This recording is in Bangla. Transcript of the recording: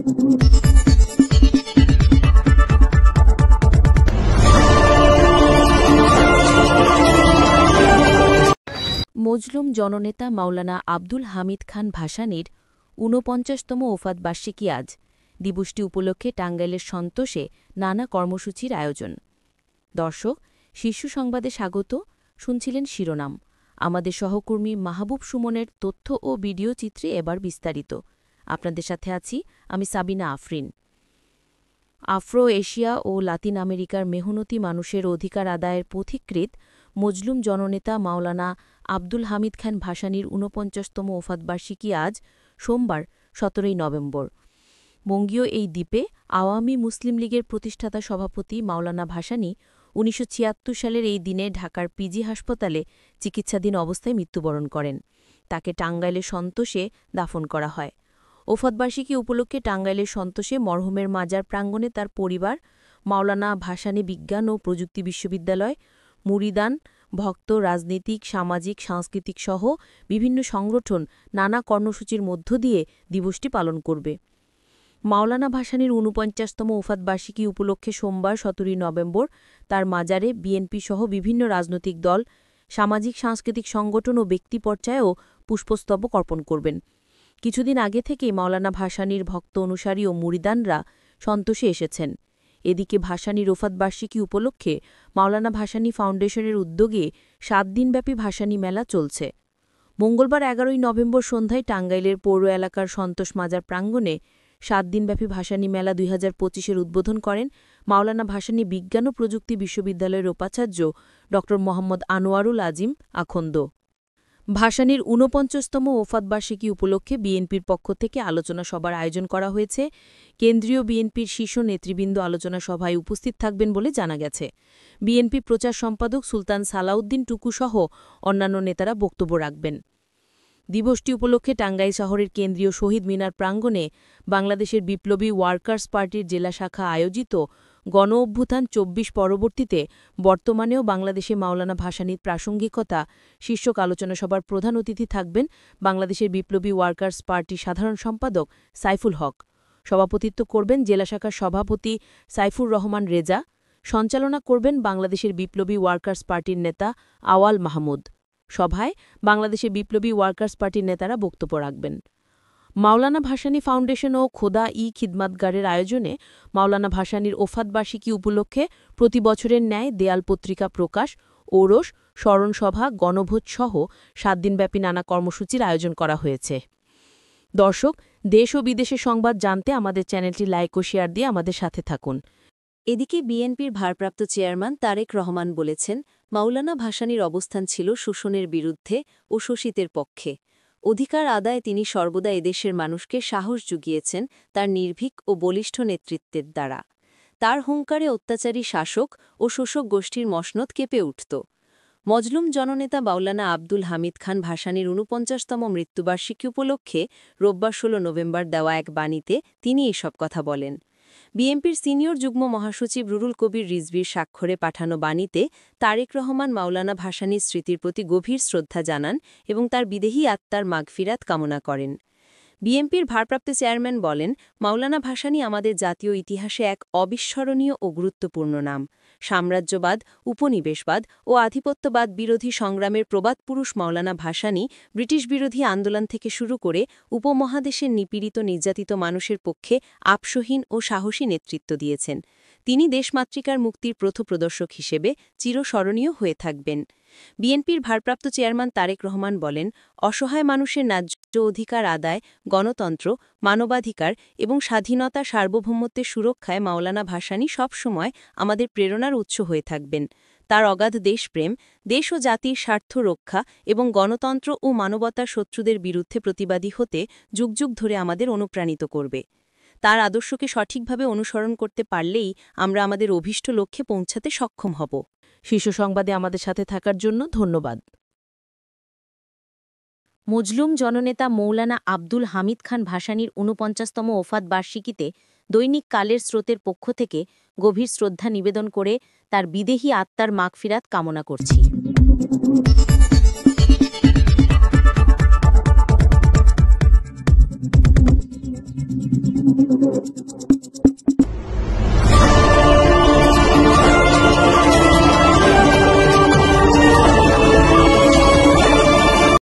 মজলুম জননেতা মাওলানা আব্দুল হামিদ খান ভাসানীর ৪৯তম ওফাত বার্ষিকী আজ। দিবসটি উপলক্ষে টাঙ্গাইলের সন্তোষে নানা কর্মসূচির আয়োজন। দর্শক, শীর্ষ সংবাদে স্বাগত। শুনছিলেন শিরোনাম। আমাদের সহকর্মী মাহবুব সুমনের তথ্য ও ভিডিও চিত্রে এবার বিস্তারিত। আপনাদের সাথে আছি আমি সাবিনা আফরিন। আফ্রো এশিয়া ও লাতিন আমেরিকার মেহনতি মানুষের অধিকার আদায়ের পথিকৃৎ মজলুম জননেতা মাওলানা আব্দুল হামিদ খান ভাসানীর ৪৯তম ওফাতবার্ষিকী আজ সোমবার ১৭ নভেম্বর। বঙ্গীয় এই দ্বীপে আওয়ামী মুসলিম লীগের প্রতিষ্ঠাতা সভাপতি মাওলানা ভাসানী ১৯৭৬ সালের এই দিনে ঢাকার পিজি হাসপাতালে চিকিৎসাধীন অবস্থায় মৃত্যুবরণ করেন। তাকে টাঙ্গাইলের সন্তোষে দাফন করা হয়। ওফাতবার্ষিকী উপলক্ষে টাঙ্গাইলের সন্তোষে মরহুমের মাজার প্রাঙ্গণে তার পরিবার, মাওলানা ভাসানী বিজ্ঞান ও প্রযুক্তি বিশ্ববিদ্যালয়, মুরিদান, ভক্ত, রাজনীতিক, সামাজিক, সাংস্কৃতিক সহ বিভিন্ন সংগঠন নানা কর্মসূচির মধ্য দিয়ে দিবসটি পালন করবে। মাওলানা ভাসানীর ৪৯তম ওফাতবার্ষিকী উপলক্ষে সোমবার ১৭ নভেম্বর তার মাজারে বিএনপি সহ বিভিন্ন রাজনৈতিক দল, সামাজিক সাংস্কৃতিক সংগঠন ও ব্যক্তি পর্যায়েও পুষ্পস্তবক অর্পণ করবেন। কিছুদিন আগে থেকেই মাওলানা ভাসানীর ভক্ত, অনুসারী ও মুরিদানরা সন্তোষে এসেছেন। এদিকে ভাসানীর ওফাতবার্ষিকী উপলক্ষে মাওলানা ভাসানী ফাউন্ডেশনের উদ্যোগে ৭ দিনব্যাপী ভাসানী মেলা চলছে। মঙ্গলবার ১১ নভেম্বর সন্ধ্যায় টাঙ্গাইলের পৌর এলাকার সন্তোষ মাজার প্রাঙ্গণে ৭ দিনব্যাপী ভাসানী মেলা ২০২৫-এর উদ্বোধন করেন মাওলানা ভাসানী বিজ্ঞান ও প্রযুক্তি বিশ্ববিদ্যালয়ের উপাচার্য ড মোহাম্মদ আনোয়ারুল আজিম আখন্দ। ভাসানীর ৪৯তম ওফাতবার্ষিকী উপলক্ষে বিএনপির পক্ষ থেকে আলোচনা সভার আয়োজন করা হয়েছে। কেন্দ্রীয় বিএনপির শীর্ষ নেতৃবৃন্দ আলোচনা সভায় উপস্থিত থাকবেন বলে জানা গেছে। বিএনপি প্রচার সম্পাদক সুলতান সালাউদ্দিন টুকুসহ অন্যান্য নেতারা বক্তব্য রাখবেন। দিবসটি উপলক্ষে টাঙ্গাইল শহরের কেন্দ্রীয় শহীদ মিনার প্রাঙ্গণে বাংলাদেশের বিপ্লবী ওয়ার্কার্স পার্টির জেলা শাখা আয়োজিত গণঅভ্যুত্থান ২৪ পরবর্তীতে বর্তমানেও বাংলাদেশে মাওলানা ভাসানীর প্রাসঙ্গিকতা শীর্ষক আলোচনা সভার প্রধান অতিথি থাকবেন বাংলাদেশের বিপ্লবী ওয়ার্কার্স পার্টির সাধারণ সম্পাদক সাইফুল হক। সভাপতিত্ব করবেন জেলা শাখার সভাপতি সাইফুর রহমান রেজা। সঞ্চালনা করবেন বাংলাদেশের বিপ্লবী ওয়ার্কার্স পার্টির নেতা আওয়াল মাহমুদ। সভায় বাংলাদেশের বিপ্লবী ওয়ার্কার্স পার্টির নেতারা বক্তব্য রাখবেন। মাওলানা ভাসানী ফাউন্ডেশন ও খোদা-ই খিদমাতগারের আয়োজনে মাওলানা ভাসানীর ওফাতবার্ষিকী উপলক্ষে প্রতি বছরের ন্যায় দেয়াল পত্রিকা প্রকাশ, ওরস, স্মরণসভা, গণভোজসহ ৭ দিনব্যাপী নানা কর্মসূচির আয়োজন করা হয়েছে। দর্শক, দেশ ও বিদেশের সংবাদ জানতে আমাদের চ্যানেলটি লাইক ও শেয়ার দিয়ে আমাদের সাথে থাকুন। এদিকে বিএনপির ভারপ্রাপ্ত চেয়ারম্যান তারেক রহমান বলেছেন, মাওলানা ভাসানীর অবস্থান ছিল শোষণের বিরুদ্ধে ও শোষিতের পক্ষে। অধিকার আদায়ে তিনি সর্বদা এদেশের মানুষকে সাহস জুগিয়েছেন তার নির্ভীক ও বলিষ্ঠ নেতৃত্বের দ্বারা। তার হুঙ্কারে অত্যাচারী শাসক ও শোষক গোষ্ঠীর মসনদ কেঁপে উঠত। মজলুম জননেতা মাওলানা আব্দুল হামিদ খান ভাসানীর ৪৯তম মৃত্যুবার্ষিকী উপলক্ষে রোববার ১৬ নভেম্বর দেওয়া এক বাণীতে তিনি এসব কথা বলেন। বিএনপির সিনিয়র যুগ্ম মহাসচিব রুহুল কবির রিজভীর স্বাক্ষরে পাঠানো বাণীতে তারেক রহমান মাওলানা ভাসানীর স্মৃতির প্রতি গভীর শ্রদ্ধা জানান এবং তার বিদেহী আত্মার মাগফিরাত কামনা করেন। বিএনপির ভারপ্রাপ্ত চেয়ারম্যান বলেন, মাওলানা ভাসানী আমাদের জাতীয় ইতিহাসে এক অবিস্মরণীয় ও গুরুত্বপূর্ণ নাম। সাম্রাজ্যবাদ, উপনিবেশবাদ ও আধিপত্যবাদ বিরোধী সংগ্রামের প্রবাদ পুরুষ মাওলানা ভাসানী ব্রিটিশ বিরোধী আন্দোলন থেকে শুরু করে উপমহাদেশের নিপীড়িত নির্যাতিত মানুষের পক্ষে আপসহীন ও সাহসী নেতৃত্ব দিয়েছেন। তিনি দেশমাতৃকার মুক্তির পথপ্রদর্শক হিসেবে চিরস্মরণীয় হয়ে থাকবেন। বিএনপির ভারপ্রাপ্ত চেয়ারম্যান তারেক রহমান বলেন, অসহায় মানুষের ন্যায্য অধিকার আদায়, গণতন্ত্র, মানবাধিকার এবং স্বাধীনতা সার্বভৌমত্বের সুরক্ষায় মাওলানা ভাসানী সবসময় আমাদের প্রেরণার উৎস হয়ে থাকবেন। তার অগাধ দেশপ্রেম, দেশ ও জাতির স্বার্থ রক্ষা এবং গণতন্ত্র ও মানবতার শত্রুদের বিরুদ্ধে প্রতিবাদী হতে যুগ যুগ ধরে আমাদের অনুপ্রাণিত করবে। তার আদর্শকে সঠিকভাবে অনুসরণ করতে পারলেই আমরা আমাদের অভীষ্ট লক্ষ্যে পৌঁছাতে সক্ষম হব। শীর্ষ সংবাদে আমাদের সাথে থাকার জন্য ধন্যবাদ। মজলুম জননেতা মাওলানা আব্দুল হামিদ খান ভাসানীর ৪৯তম ওফাত বার্ষিকীতে দৈনিক কালের স্রোতের পক্ষ থেকে গভীর শ্রদ্ধা নিবেদন করে তার বিদেহী আত্মার মাগফিরাত কামনা করছি।